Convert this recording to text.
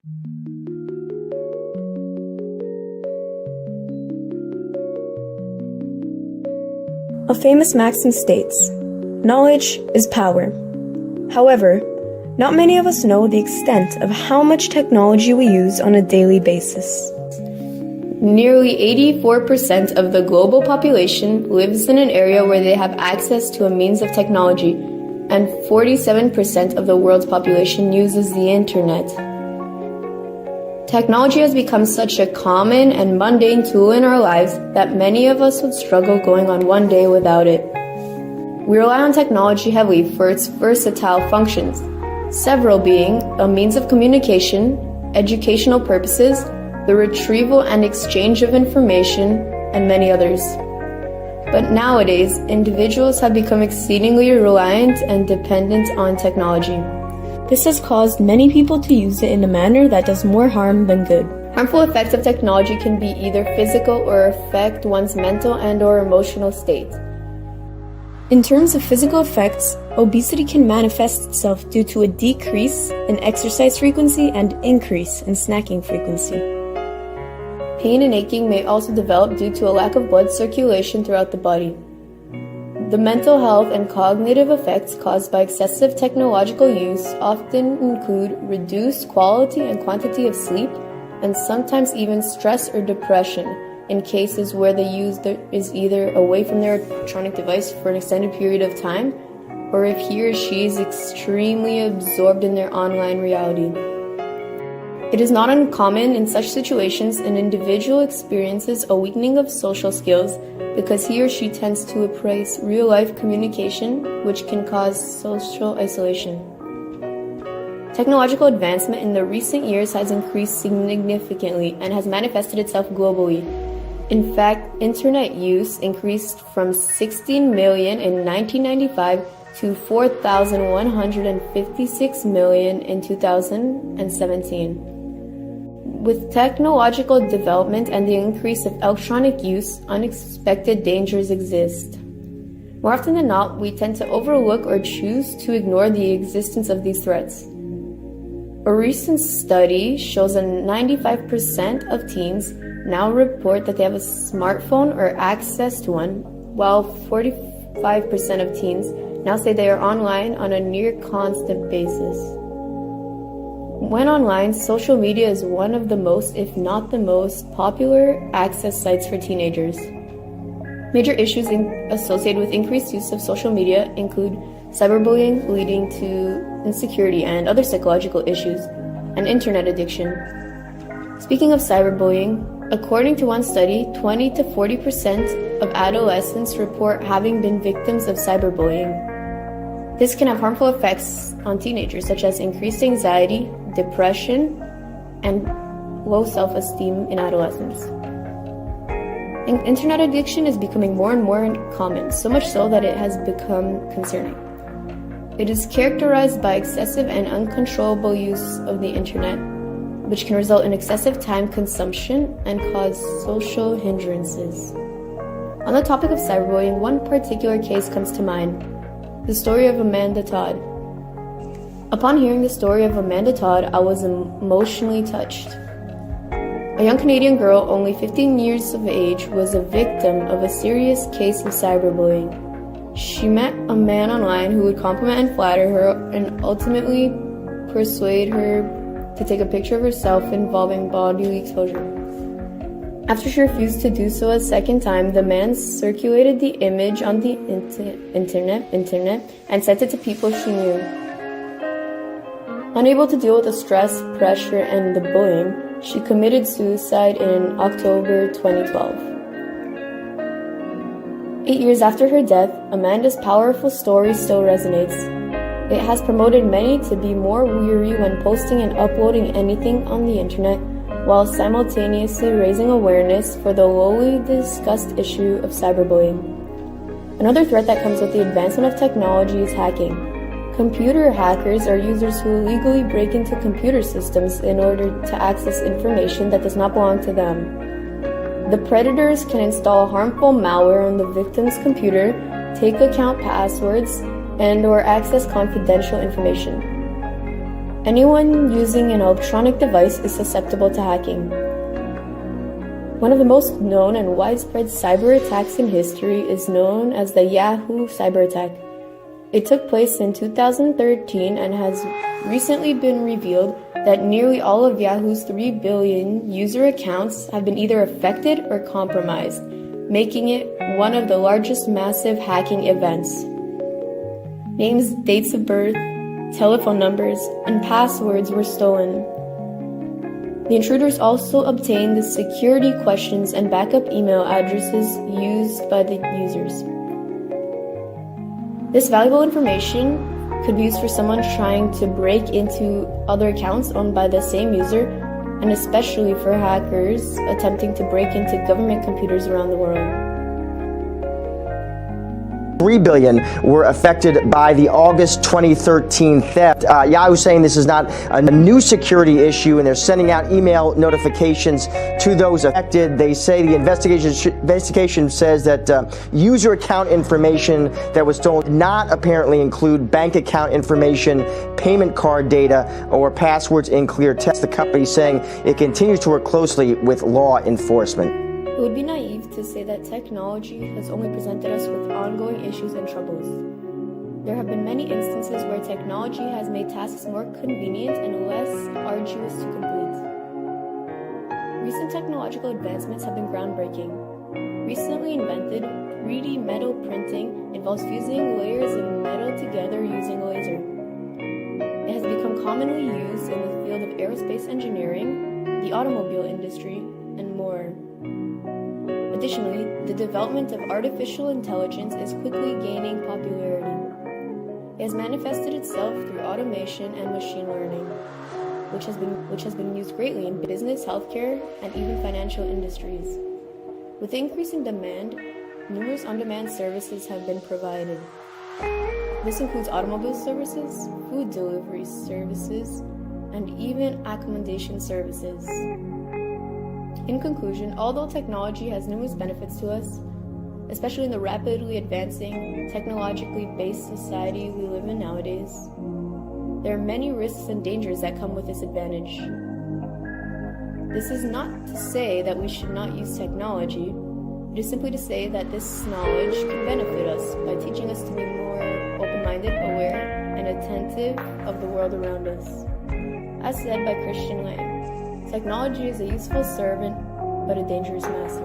A famous maxim states, "Knowledge is power." However, not many of us know the extent of how much technology we use on a daily basis. Nearly 84% of the global population lives in an area where they have access to a means of technology, and 47% of the world's population uses the internet. Technology has become such a common and mundane tool in our lives that many of us would struggle going on one day without it. We rely on technology heavily for its versatile functions, several being a means of communication, educational purposes, the retrieval and exchange of information, and many others. But nowadays, individuals have become exceedingly reliant and dependent on technology. This has caused many people to use it in a manner that does more harm than good. Harmful effects of technology can be either physical or affect one's mental and/or emotional state. In terms of physical effects, obesity can manifest itself due to a decrease in exercise frequency and increase in snacking frequency. Pain and aching may also develop due to a lack of blood circulation throughout the body. The mental health and cognitive effects caused by excessive technological use often include reduced quality and quantity of sleep, and sometimes even stress or depression in cases where the user is either away from their electronic device for an extended period of time, or if he or she is extremely absorbed in their online reality. It is not uncommon in such situations an individual experiences a weakening of social skills because he or she tends to appraise real-life communication, which can cause social isolation. Technological advancement in the recent years has increased significantly and has manifested itself globally. In fact, internet use increased from 16 million in 1995 to 4,156 million in 2017. With technological development and the increase of electronic use, unexpected dangers exist. More often than not, we tend to overlook or choose to ignore the existence of these threats. A recent study shows that 95% of teens now report that they have a smartphone or access to one, while 45% of teens now say they are online on a near constant basis. When online, social media is one of the most, if not the most, popular access sites for teenagers. Major issues associated with increased use of social media include cyberbullying, leading to insecurity and other psychological issues, and internet addiction. Speaking of cyberbullying, according to one study, 20 to 40% of adolescents report having been victims of cyberbullying. This can have harmful effects on teenagers, such as increased anxiety, depression, and low self-esteem in adolescents. Internet addiction is becoming more and more common, so much so that it has become concerning. It is characterized by excessive and uncontrollable use of the internet, which can result in excessive time consumption and cause social hindrances. On the topic of cyberbullying, one particular case comes to mind: the story of Amanda Todd. Upon hearing the story of Amanda Todd, I was emotionally touched. A young Canadian girl, only 15 years of age, was a victim of a serious case of cyberbullying. She met a man online who would compliment and flatter her and ultimately persuade her to take a picture of herself involving bodily exposure. After she refused to do so a second time, the man circulated the image on the internet and sent it to people she knew. Unable to deal with the stress, pressure, and the bullying, she committed suicide in October 2012. 8 years after her death, Amanda's powerful story still resonates. It has promoted many to be more wary when posting and uploading anything on the internet, while simultaneously raising awareness for the lowly discussed issue of cyberbullying. Another threat that comes with the advancement of technology is hacking. Computer hackers are users who illegally break into computer systems in order to access information that does not belong to them. The predators can install harmful malware on the victim's computer, take account passwords, and/or access confidential information. Anyone using an electronic device is susceptible to hacking. One of the most known and widespread cyber attacks in history is known as the Yahoo cyber attack. It took place in 2013 and has recently been revealed that nearly all of Yahoo's 3 billion user accounts have been either affected or compromised, making it one of the largest massive hacking events. Names, dates of birth, telephone numbers, and passwords were stolen. The intruders also obtained the security questions and backup email addresses used by the users. This valuable information could be used for someone trying to break into other accounts owned by the same user, and especially for hackers attempting to break into government computers around the world. 3 billion were affected by the August 2013 theft. Yahoo saying this is not a new security issue, and they're sending out email notifications to those affected. They say the investigation says that user account information that was stolen did not apparently include bank account information, payment card data, or passwords in clear text. The company saying it continues to work closely with law enforcement. It would be naive to say that technology has only presented us with ongoing issues and troubles. There have been many instances where technology has made tasks more convenient and less arduous to complete. Recent technological advancements have been groundbreaking. Recently invented 3D metal printing involves fusing layers of metal together using a laser. It has become commonly used in the field of aerospace engineering, the automobile industry, and more. Additionally, the development of artificial intelligence is quickly gaining popularity. It has manifested itself through automation and machine learning, which has been used greatly in business, healthcare, and even financial industries. With increasing demand, numerous on-demand services have been provided. This includes automobile services, food delivery services, and even accommodation services. In conclusion, although technology has numerous benefits to us, especially in the rapidly advancing, technologically based society we live in nowadays, there are many risks and dangers that come with this advantage. This is not to say that we should not use technology. It is simply to say that this knowledge can benefit us by teaching us to be more open-minded, aware, and attentive of the world around us. As said by Christian Lang, technology is a useful servant, but a dangerous master.